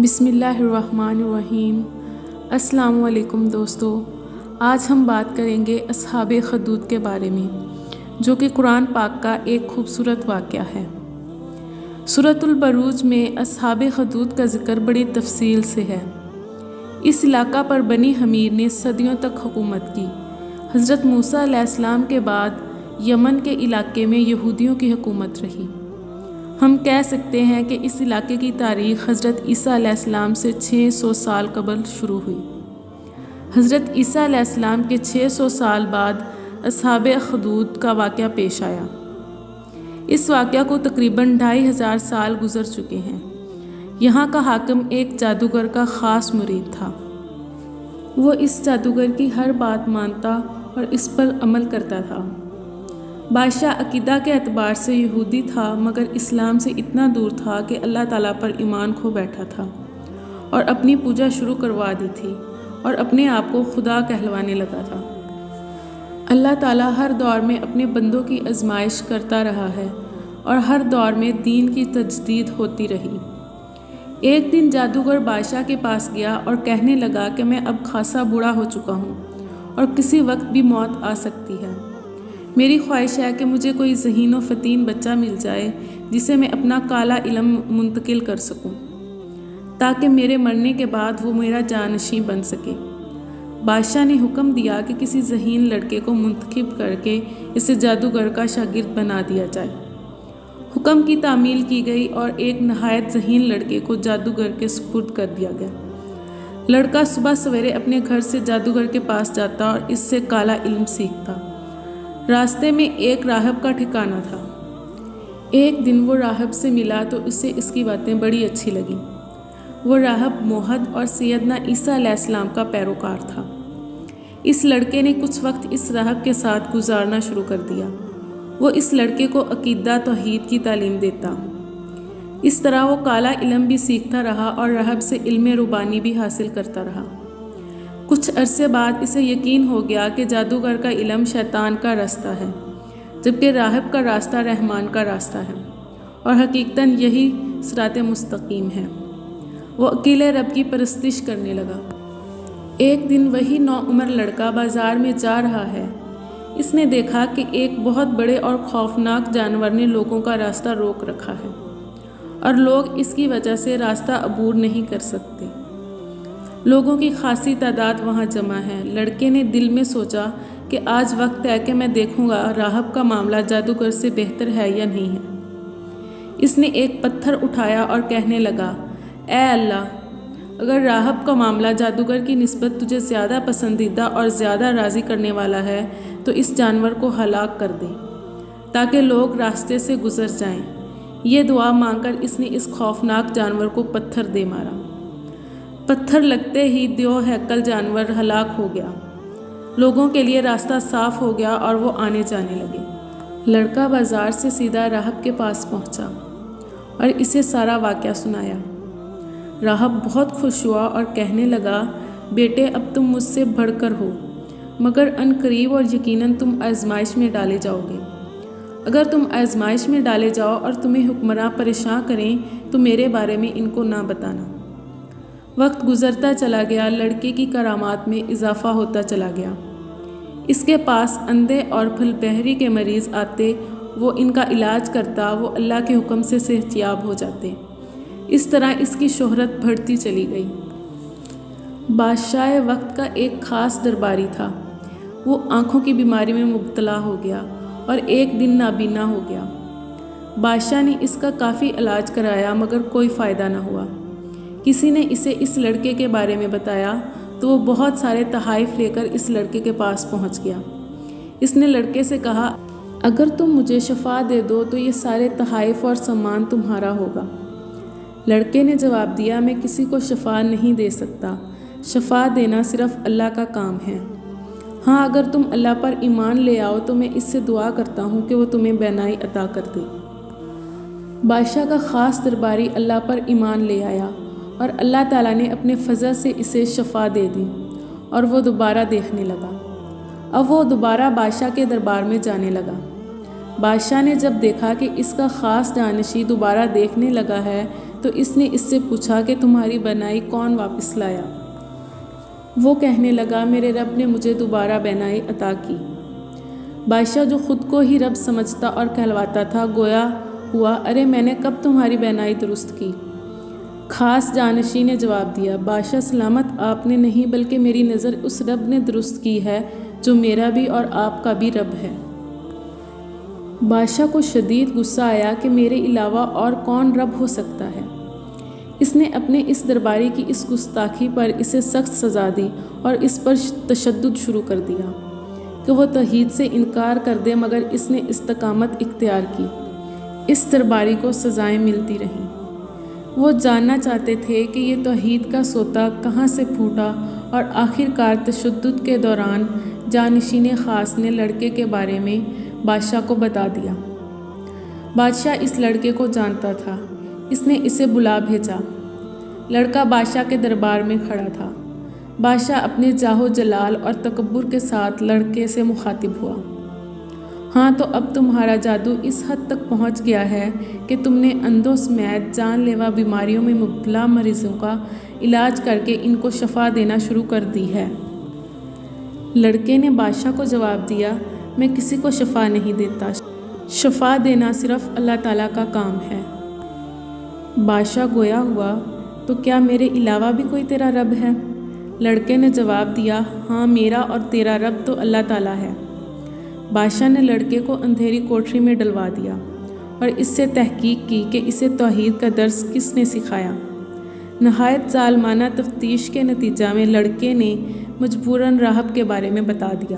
بسم اللہ الرحمن الرحیم۔ السلام علیکم دوستو، آج ہم بات کریں گے اصحاب اخدود کے بارے میں، جو کہ قرآن پاک کا ایک خوبصورت واقعہ ہے۔ سورۃ البروج میں اصحاب اخدود کا ذکر بڑی تفصیل سے ہے۔ اس علاقہ پر بنی حمیر نے صدیوں تک حکومت کی۔ حضرت موسیٰ علیہ السلام کے بعد یمن کے علاقے میں یہودیوں کی حکومت رہی۔ ہم کہہ سکتے ہیں کہ اس علاقے کی تاریخ حضرت عیسیٰ علیہ السلام سے 600 سال قبل شروع ہوئی۔ حضرت عیسیٰ علیہ السلام کے 600 سال بعد اصحاب اخدود کا واقعہ پیش آیا۔ اس واقعہ کو تقریباً 2500 سال گزر چکے ہیں۔ یہاں کا حاکم ایک جادوگر کا خاص مرید تھا۔ وہ اس جادوگر کی ہر بات مانتا اور اس پر عمل کرتا تھا۔ بادشاہ عقیدہ کے اعتبار سے یہودی تھا، مگر اسلام سے اتنا دور تھا کہ اللہ تعالیٰ پر ایمان کھو بیٹھا تھا اور اپنی پوجا شروع کروا دی تھی اور اپنے آپ کو خدا کہلوانے لگا تھا۔ اللہ تعالیٰ ہر دور میں اپنے بندوں کی آزمائش کرتا رہا ہے اور ہر دور میں دین کی تجدید ہوتی رہی۔ ایک دن جادوگر بادشاہ کے پاس گیا اور کہنے لگا کہ میں اب خاصا بوڑھا ہو چکا ہوں اور کسی وقت بھی موت آ سکتی ہے۔ میری خواہش ہے کہ مجھے کوئی ذہین و فطین بچہ مل جائے جسے میں اپنا کالا علم منتقل کر سکوں، تاکہ میرے مرنے کے بعد وہ میرا جانشین بن سکے۔ بادشاہ نے حکم دیا کہ کسی ذہین لڑکے کو منتخب کر کے اسے جادوگر کا شاگرد بنا دیا جائے۔ حکم کی تعمیل کی گئی اور ایک نہایت ذہین لڑکے کو جادوگر کے سپرد کر دیا گیا۔ لڑکا صبح سویرے اپنے گھر سے جادوگر کے پاس جاتا اور اس سے کالا علم سیکھتا۔ راستے میں ایک راہب کا ٹھکانہ تھا۔ ایک دن وہ راہب سے ملا تو اسے اس کی باتیں بڑی اچھی لگیں۔ وہ راہب موحد اور سیدنا عیسیٰ علیہ السلام کا پیروکار تھا۔ اس لڑکے نے کچھ وقت اس راہب کے ساتھ گزارنا شروع کر دیا۔ وہ اس لڑکے کو عقیدہ توحید کی تعلیم دیتا۔ اس طرح وہ کالا علم بھی سیکھتا رہا اور راہب سے علم ربانی بھی حاصل کرتا رہا۔ کچھ عرصے بعد اسے یقین ہو گیا کہ جادوگر کا علم شیطان کا راستہ ہے، جبکہ راہب کا راستہ رحمان کا راستہ ہے، اور حقیقتاً یہی صراط مستقیم ہے۔ وہ اکیلے رب کی پرستش کرنے لگا۔ ایک دن وہی نوعمر لڑکا بازار میں جا رہا ہے۔ اس نے دیکھا کہ ایک بہت بڑے اور خوفناک جانور نے لوگوں کا راستہ روک رکھا ہے اور لوگ اس کی وجہ سے راستہ عبور نہیں کر سکتے۔ لوگوں کی خاصی تعداد وہاں جمع ہے۔ لڑکے نے دل میں سوچا کہ آج وقت ہے کہ میں دیکھوں گا راہب کا معاملہ جادوگر سے بہتر ہے یا نہیں ہے۔ اس نے ایک پتھر اٹھایا اور کہنے لگا، اے اللہ، اگر راہب کا معاملہ جادوگر کی نسبت تجھے زیادہ پسندیدہ اور زیادہ راضی کرنے والا ہے تو اس جانور کو ہلاک کر دے تاکہ لوگ راستے سے گزر جائیں۔ یہ دعا مانگ کر اس نے اس خوفناک جانور کو پتھر دے مارا۔ پتھر لگتے ہی دیو ہیکل جانور ہلاک ہو گیا۔ لوگوں کے لیے راستہ صاف ہو گیا اور وہ آنے جانے لگے۔ لڑکا بازار سے سیدھا راہب کے پاس پہنچا اور اسے سارا واقعہ سنایا۔ راہب بہت خوش ہوا اور کہنے لگا، بیٹے، اب تم مجھ سے بڑھ کر ہو، مگر ان قریب اور یقیناً تم آزمائش میں ڈالے جاؤ گے۔ اگر تم آزمائش میں ڈالے جاؤ اور تمہیں حکمراں پریشان کریں تو میرے بارے میں ان کو نہ بتانا۔ وقت گزرتا چلا گیا، لڑکے کی کرامات میں اضافہ ہوتا چلا گیا۔ اس کے پاس اندھے اور پھل بہری کے مریض آتے، وہ ان کا علاج کرتا، وہ اللہ کے حکم سے صحت یاب ہو جاتے۔ اس طرح اس کی شہرت بڑھتی چلی گئی۔ بادشاہ وقت کا ایک خاص درباری تھا۔ وہ آنکھوں کی بیماری میں مبتلا ہو گیا اور ایک دن نابینا ہو گیا۔ بادشاہ نے اس کا کافی علاج کرایا مگر کوئی فائدہ نہ ہوا۔ کسی نے اسے اس لڑکے کے بارے میں بتایا تو وہ بہت سارے تحائف لے کر اس لڑکے کے پاس پہنچ گیا۔ اس نے لڑکے سے کہا، اگر تم مجھے شفا دے دو تو یہ سارے تحائف اور سامان تمہارا ہوگا۔ لڑکے نے جواب دیا، میں کسی کو شفا نہیں دے سکتا، شفا دینا صرف اللہ کا کام ہے۔ ہاں، اگر تم اللہ پر ایمان لے آؤ تو میں اس سے دعا کرتا ہوں کہ وہ تمہیں بینائی عطا کر دے۔ بادشاہ کا خاص درباری اللہ پر ایمان لے آیا اور اللہ تعالیٰ نے اپنے فضل سے اسے شفا دے دی اور وہ دوبارہ دیکھنے لگا۔ اب وہ دوبارہ بادشاہ کے دربار میں جانے لگا۔ بادشاہ نے جب دیکھا کہ اس کا خاص جانشین دوبارہ دیکھنے لگا ہے تو اس نے اس سے پوچھا کہ تمہاری بینائی کون واپس لایا؟ وہ کہنے لگا میرے رب نے مجھے دوبارہ بینائی عطا کی۔ بادشاہ جو خود کو ہی رب سمجھتا اور کہلواتا تھا گویا ہوا ارے میں نے کب تمہاری بینائی درست کی؟ خاص جانشین نے جواب دیا بادشاہ سلامت آپ نے نہیں بلکہ میری نظر اس رب نے درست کی ہے جو میرا بھی اور آپ کا بھی رب ہے۔ بادشاہ کو شدید غصہ آیا کہ میرے علاوہ اور کون رب ہو سکتا ہے۔ اس نے اپنے اس درباری کی اس گستاخی پر اسے سخت سزا دی اور اس پر تشدد شروع کر دیا کہ وہ توحید سے انکار کر دے، مگر اس نے استقامت اختیار کی۔ اس درباری کو سزائیں ملتی رہیں۔ وہ جاننا چاہتے تھے کہ یہ توحید کا سوتا کہاں سے پھوٹا اور آخر کار تشدد کے دوران جانشین خاص نے لڑکے کے بارے میں بادشاہ کو بتا دیا۔ بادشاہ اس لڑکے کو جانتا تھا، اس نے اسے بلا بھیجا۔ لڑکا بادشاہ کے دربار میں کھڑا تھا۔ بادشاہ اپنے جاہ و جلال اور تکبر کے ساتھ لڑکے سے مخاطب ہوا، ہاں تو اب تمہارا جادو اس حد تک پہنچ گیا ہے کہ تم نے اندھوں سمیت جان لیوا بیماریوں میں مبتلا مریضوں کا علاج کر کے ان کو شفا دینا شروع کر دی ہے۔ لڑکے نے بادشاہ کو جواب دیا میں کسی کو شفا نہیں دیتا، شفا دینا صرف اللہ تعالیٰ کا کام ہے۔ بادشاہ گویا ہوا تو کیا میرے علاوہ بھی کوئی تیرا رب ہے؟ لڑکے نے جواب دیا ہاں میرا اور تیرا رب تو اللہ تعالیٰ ہے۔ بادشاہ نے لڑکے کو اندھیری کوٹری میں ڈلوا دیا اور اس سے تحقیق کی کہ اسے توحید کا درس کس نے سکھایا۔ نہایت ظالمانہ تفتیش کے نتیجہ میں لڑکے نے مجبوراً راہب کے بارے میں بتا دیا۔